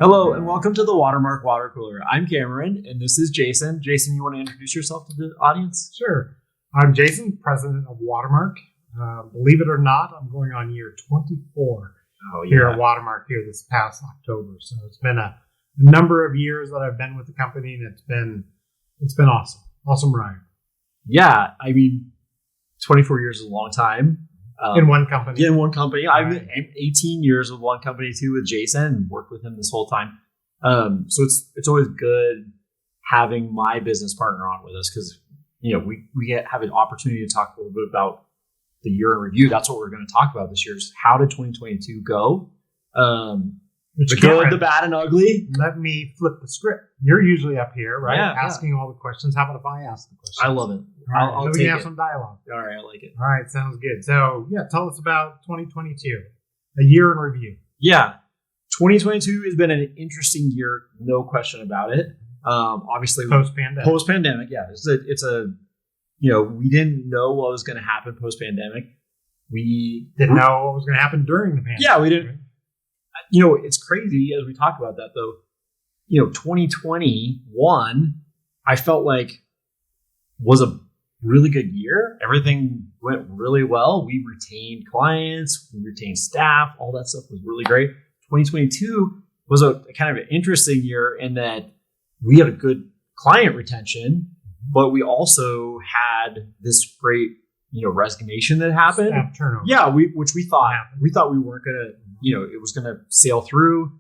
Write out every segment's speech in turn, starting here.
Hello and welcome to the Watermark Water Cooler. I'm Cameron and this is Jason. Jason, you want to introduce yourself to the audience? Sure. I'm Jason, president of Watermark. Believe it or not, I'm going on year 24 here at Watermark here this past October. So it's been a number of years that I've been with the company, and it's been awesome. Awesome ride. Yeah, I mean, 24 years is a long time. In one company. Yeah, in one company. Right. I'm 18 years with one company too with Jason and worked with him this whole time. So it's always good having my business partner on with us because, we have an opportunity to talk a little bit about the year in review. That's what we're going to talk about this year is how did 2022 go? The good, the bad, and ugly. Let me flip the script. You're usually up here, right? Yeah, asking all the questions. How about if I ask the questions? I love it. I'll take have some dialogue. All right, I like it. All right, sounds good. So, tell us about 2022, a year in review. Yeah, 2022 has been an interesting year, no question about it. Obviously, post-pandemic, yeah. We didn't know what was going to happen post-pandemic. We didn't know what was going to happen during the pandemic. Yeah, we didn't. It's crazy as we talk about that, though. 2021, I felt like was a really good year. Everything went really well. We retained clients, we retained staff, all that stuff was really great. 2022 was a kind of an interesting year in that we had a good client retention, but we also had this great, resignation that happened. Staff turnover. Yeah, which we thought we weren't gonna, it was gonna sail through.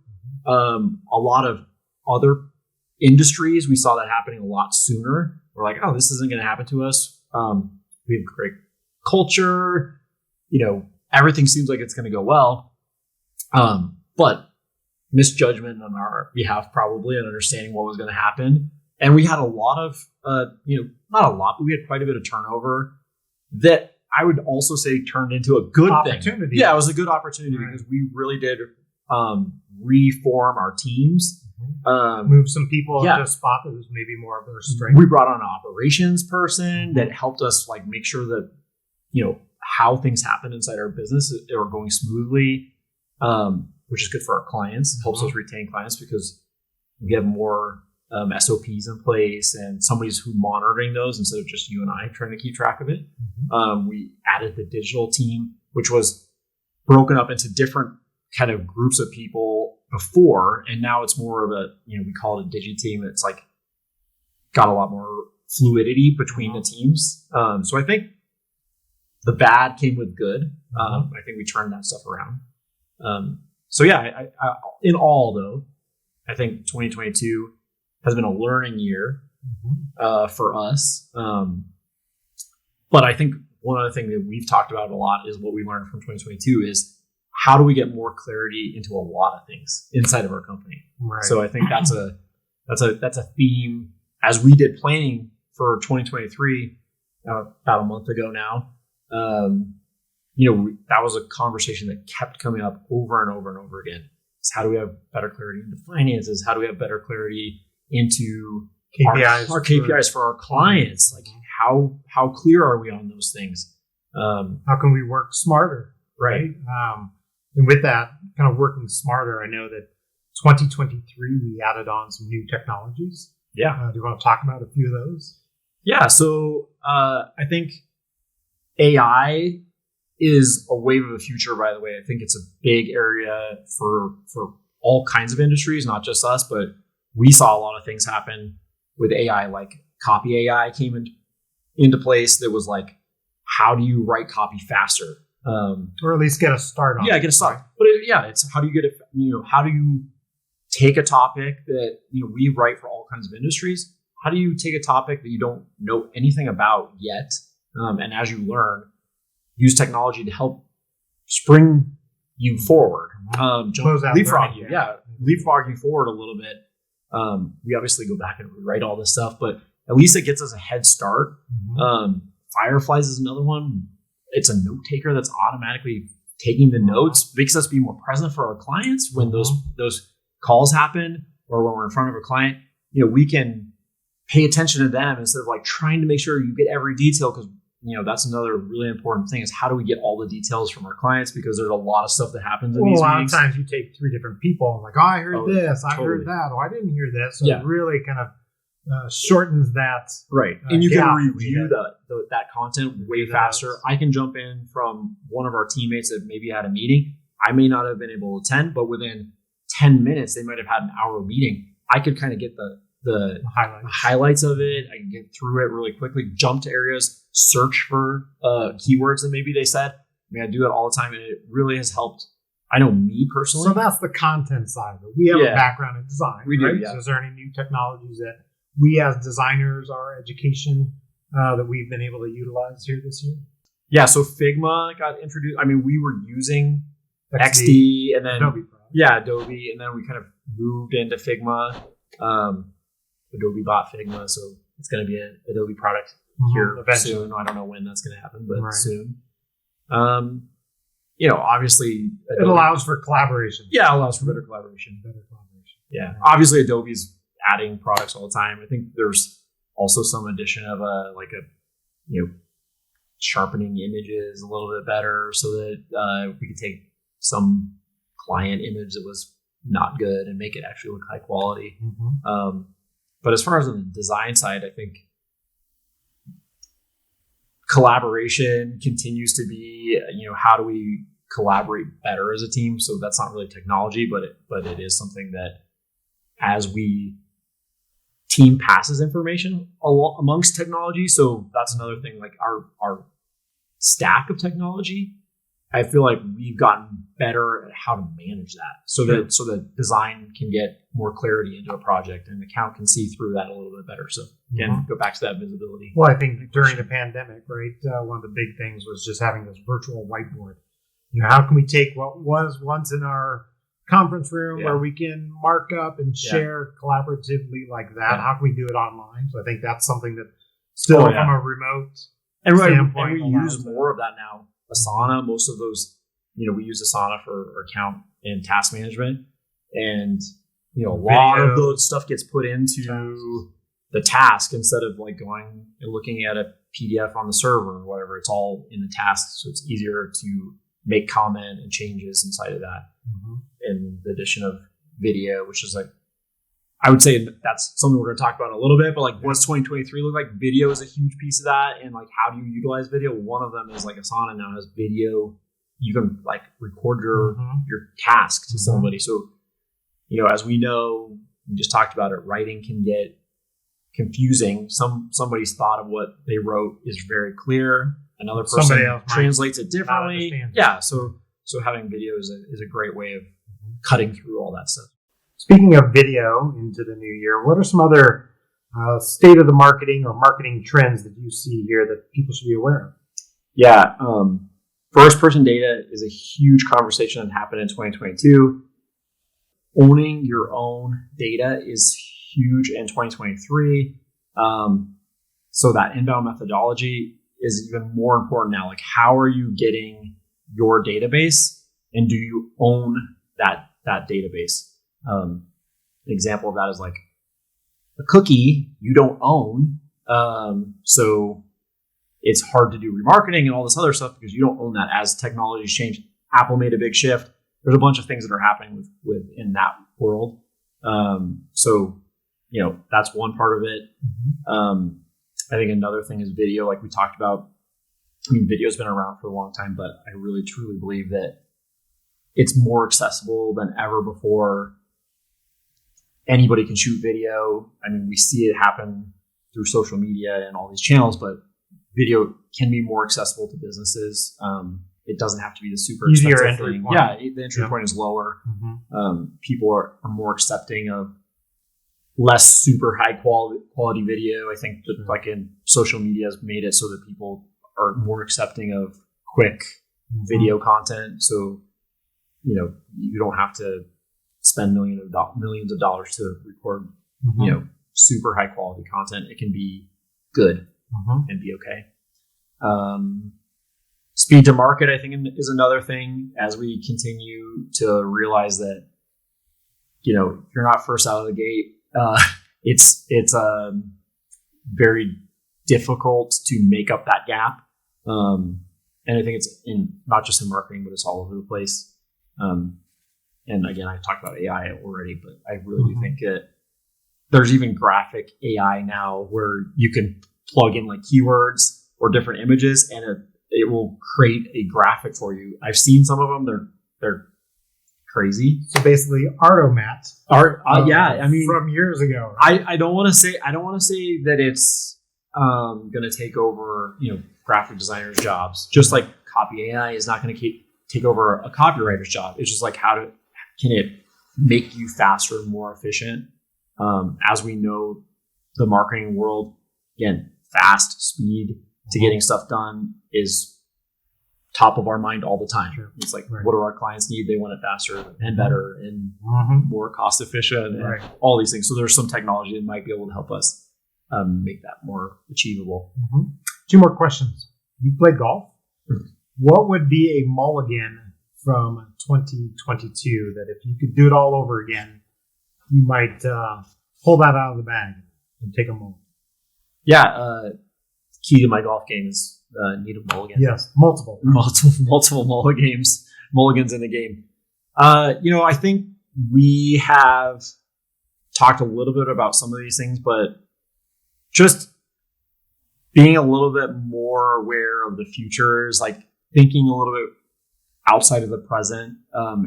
A lot of other industries, we saw that happening a lot sooner. We're like, oh, this isn't gonna happen to us. We have great culture. Everything seems like it's gonna go well. But misjudgment on our behalf, probably, and understanding what was going to happen. And we had a lot of, not a lot, but we had quite a bit of turnover that I would also say turned into a good opportunity. Thing. Yeah, it was a good opportunity because we really did reform our teams. Move some people into a spot that was maybe more of their strength. We brought on an operations person that helped us make sure that, how things happen inside our business are going smoothly. Which is good for our clients. It helps us retain clients because we have more SOPs in place and somebody's who monitoring those instead of just you and I trying to keep track of it. We added the digital team, which was broken up into different kind of groups of people before. And now it's more of a, we call it a digi team. It's got a lot more fluidity between the teams. So I think the bad came with good. I think we turned that stuff around. So I in all though, I think 2022 has been a learning year for us. But I think one other thing that we've talked about a lot is what we learned from 2022 is how do we get more clarity into a lot of things inside of our company. Right. So I think that's a theme as we did planning for 2023 about a month ago now. That was a conversation that kept coming up over and over and over again. It's how do we have better clarity into finances? How do we have better clarity into KPIs our KPIs for our clients? How clear are we on those things? How can we work smarter? Right. And with that kind of working smarter, I know that 2023, we added on some new technologies. Yeah. Do you want to talk about a few of those? Yeah. So I think AI is a wave of the future, by the way. I think it's a big area for all kinds of industries, not just us, but we saw a lot of things happen with AI, like copy AI came into place that was how do you write copy faster? Or at least get a start on it. Yeah, get a start. But it's how do you get it, how do you take a topic that, we write for all kinds of industries? How do you take a topic that you don't know anything about yet? And as you learn, use technology to help spring you forward, leapfrog you. Yeah, leapfrog you forward a little bit. We obviously go back and rewrite all this stuff, but at least it gets us a head start. Fireflies is another one. It's a note taker that's automatically taking the notes, makes us be more present for our clients when those calls happen or when we're in front of a client. We can pay attention to them instead of trying to make sure you get every detail because that's another really important thing is how do we get all the details from our clients, because there's a lot of stuff that happens in Well, these a lot meetings. of times you take 3 different people, like, I heard this, I totally. heard that, I didn't hear this. So Yeah. it really kind of shortens that. Right. And you can gap review that content way faster. I can jump in from one of our teammates that maybe had a meeting. I may not have been able to attend, but within 10 minutes, they might have had an hour meeting. I could kind of get the highlights of it. I can get through it really quickly, jump to areas, search for keywords that maybe they said. I do it all the time, and it really has helped. I know me personally. So that's the content side of it. We have a background in design. We do, right? yeah. So is there any new technologies that we as designers, our education, that we've been able to utilize here this year? Yeah, so Figma got introduced. We were using XD and then Adobe, and then we kind of moved into Figma. Adobe bought Figma, so it's going to be an Adobe product here soon. I don't know when that's going to happen, but soon. Obviously, Adobe, it allows for collaboration. Yeah, it allows for better collaboration. Yeah, obviously, Adobe's adding products all the time. I think there's also some addition of sharpening images a little bit better, so that we could take some client image that was not good and make it actually look high quality. But as far as on the design side, I think collaboration continues to be, how do we collaborate better as a team? So that's not really technology, but it is something that as we team passes information amongst technology. So that's another thing, like our stack of technology. I feel like we've gotten better at how to manage that so that design can get more clarity into a project and the account can see through that a little bit better. So again, go back to that visibility. Well, I think during the pandemic, right, one of the big things was just having this virtual whiteboard. How can we take what was once in our conference room where we can mark up and share collaboratively like that? How can we do it online? So I think that's something that still from a remote standpoint. And we use more of that now. Asana, most of those, we use Asana for account and task management. And, a lot of those stuff gets put into the task instead of like going and looking at a PDF on the server or whatever. It's all in the task. So it's easier to make comment and changes inside of that. And the addition of video, which is like, I would say that's something we're going to talk about in a little bit, but like what's 2023 look like? Video is a huge piece of that. And like, how do you utilize video? One of them is like Asana now has video. You can like record your task to somebody. So, as we know, we just talked about it, writing can get confusing. Somebody's thought of what they wrote is very clear. Another person translates it differently. Yeah. So having video is a great way of cutting through all that stuff. Speaking of video into the new year, what are some other state of the marketing or marketing trends that you see here that people should be aware of? Yeah. First person data is a huge conversation that happened in 2022. Owning your own data is huge in 2023. So that inbound methodology is even more important now. Like, how are you getting your database, and do you own that database? An example of that is like a cookie you don't own. So it's hard to do remarketing and all this other stuff because you don't own that. As technology's changed, Apple made a big shift. There's a bunch of things that are happening with in that world. So, that's one part of it. I think another thing is video, like we talked about. Video's been around for a long time, but I really truly believe that it's more accessible than ever before. Anybody can shoot video. We see it happen through social media and all these channels, but video can be more accessible to businesses. It doesn't have to be the super easier expensive entry thing. point. Yeah, the entry point is lower. People are more accepting of less super high quality video. I think that like in social media has made it so that people are more accepting of quick video content. So, you don't have to spend millions of dollars to record, super high quality content. It can be good and be okay. Speed to market, I think, is another thing as we continue to realize that, if you're not first out of the gate, it's very difficult to make up that gap. And I think it's not just in marketing, but it's all over the place. And again, I talked about AI already, but I really do think that there's even graphic AI now where you can plug in like keywords or different images, and it will create a graphic for you. I've seen some of them; they're crazy. So basically, Artomat. Yeah. I mean, from years ago. Right? I don't want to say that it's going to take over graphic designers' jobs. Just like copy AI is not going to take over a copywriter's job. It's just like can it make you faster and more efficient? As we know, the marketing world, again, fast speed to getting stuff done is top of our mind all the time. Sure. It's like, what do our clients need? They want it faster and better and more cost efficient and all these things. So there's some technology that might be able to help us make that more achievable. 2 more questions. You played golf. What would be a mulligan from 2022 that if you could do it all over again, you might pull that out of the bag and take a moment? Yeah. Key to my golf game is need a mulligan. Yes. Multiple mulligans in the game. I think we have talked a little bit about some of these things, but just being a little bit more aware of the future is like thinking a little bit outside of the present,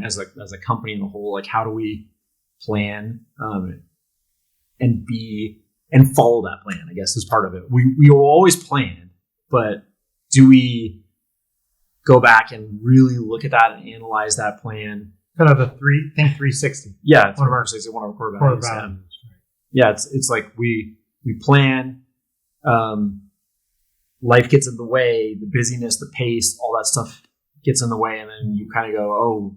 as a company in a whole. Like, how do we plan and follow that plan, I guess, is part of it. We will always plan, but do we go back and really look at that and analyze that plan? Kind of the 360. Yeah, it's one of our core values. Yeah, it's like we plan. Life gets in the way, the busyness, the pace, all that stuff gets in the way, and then you kind of go, oh,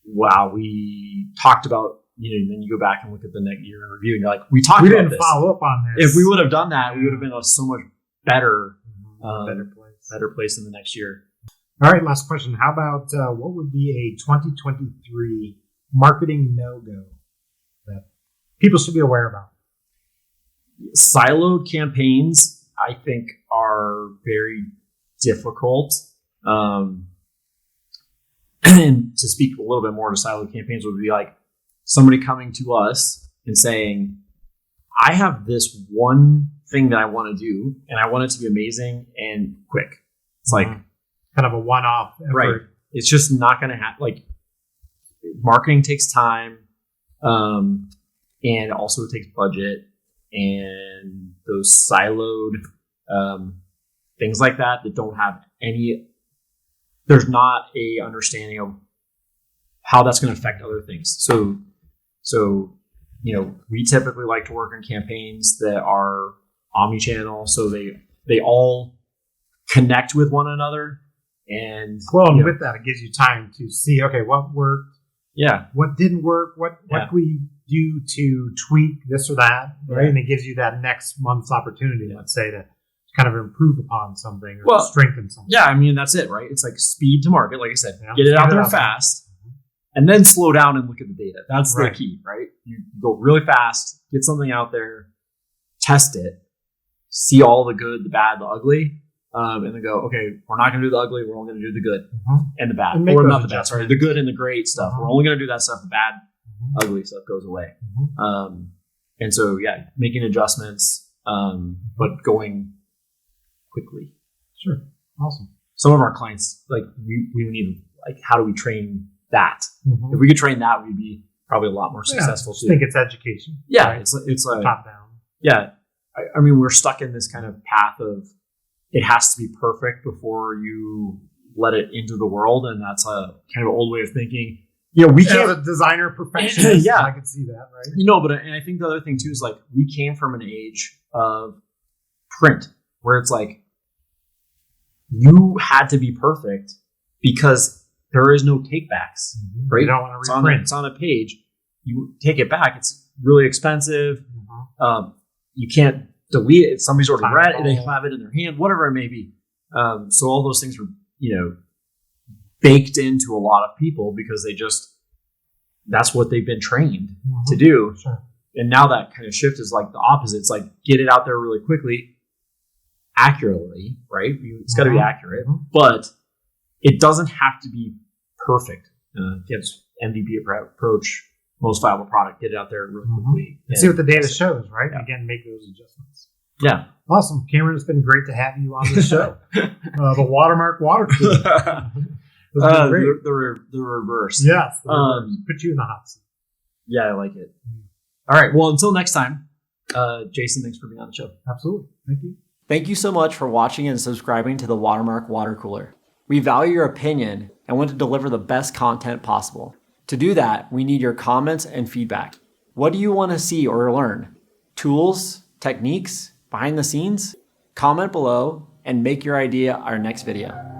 wow, we talked about. Then you go back and look at the next year in review, and you're like, we didn't follow up on this. If we would have done that, we would have been a so much better place in the next year. All right, last question. How about what would be a 2023 marketing no-go that people should be aware about? Siloed campaigns, I think, are very difficult. And to speak a little bit more to siloed campaigns would be like somebody coming to us and saying, I have this one thing that I want to do and I want it to be amazing and quick. It's like kind of a one-off effort. Right. It's just not going to happen. Like, marketing takes time, and also it takes budget, and those siloed things like that don't have there's not a understanding of how that's going to affect other things. So, we typically like to work on campaigns that are omni-channel, so they all connect with one another. And with that, it gives you time to see, okay, what worked, what didn't work, what can we do to tweak this or that, right? And it gives you that next month's opportunity, let's say, to kind of improve upon something or strengthen something. Yeah, I mean, that's it, right? It's like speed to market, like I said, get it out there fast. And then slow down and look at the data. That's the key, right? You go really fast, get something out there, test it, see all the good, the bad, the ugly, and then go, okay, we're not going to do the ugly. We're only going to do the good and the bad. Or not the bad, sorry, the good and the great stuff. We're only going to do that stuff. The bad, ugly stuff goes away. And so, making adjustments, but going quickly. Sure. Awesome. Some of our clients, like, we need, like, how do we train that? If we could train that, we'd be probably a lot more successful too. I think it's education. Yeah, right? it's a top down. Yeah, I mean, we're stuck in this kind of path of it has to be perfect before you let it into the world, and that's a kind of old way of thinking. We can't. As a designer perfectionist, I could see that, right? And I think the other thing too is like we came from an age of print where it's like you had to be perfect because there is no takebacks, right? You don't want to reprint. It's on a page. You take it back. It's really expensive. You can't delete it. Somebody's already read it. They have it in their hand, whatever it may be. So all those things were, baked into a lot of people because that's what they've been trained to do. Sure. And now that kind of shift is like the opposite. It's like, get it out there really quickly. accurately, right? It's got to be accurate, but it doesn't have to be perfect. Against MVP approach, most viable product, get it out there really quickly. And see what the data shows, right? And again, make those adjustments. Yeah. Awesome. Cameron, it's been great to have you on the show. The Watermark water cooler. The reverse. Yes. Put you in the hot seat. Yeah, I like it. All right. Well, until next time, Jason, thanks for being on the show. Absolutely. Thank you. Thank you so much for watching and subscribing to the Watermark Water Cooler. We value your opinion and want to deliver the best content possible. To do that, we need your comments and feedback. What do you want to see or learn? Tools, techniques, behind the scenes? Comment below and make your idea our next video.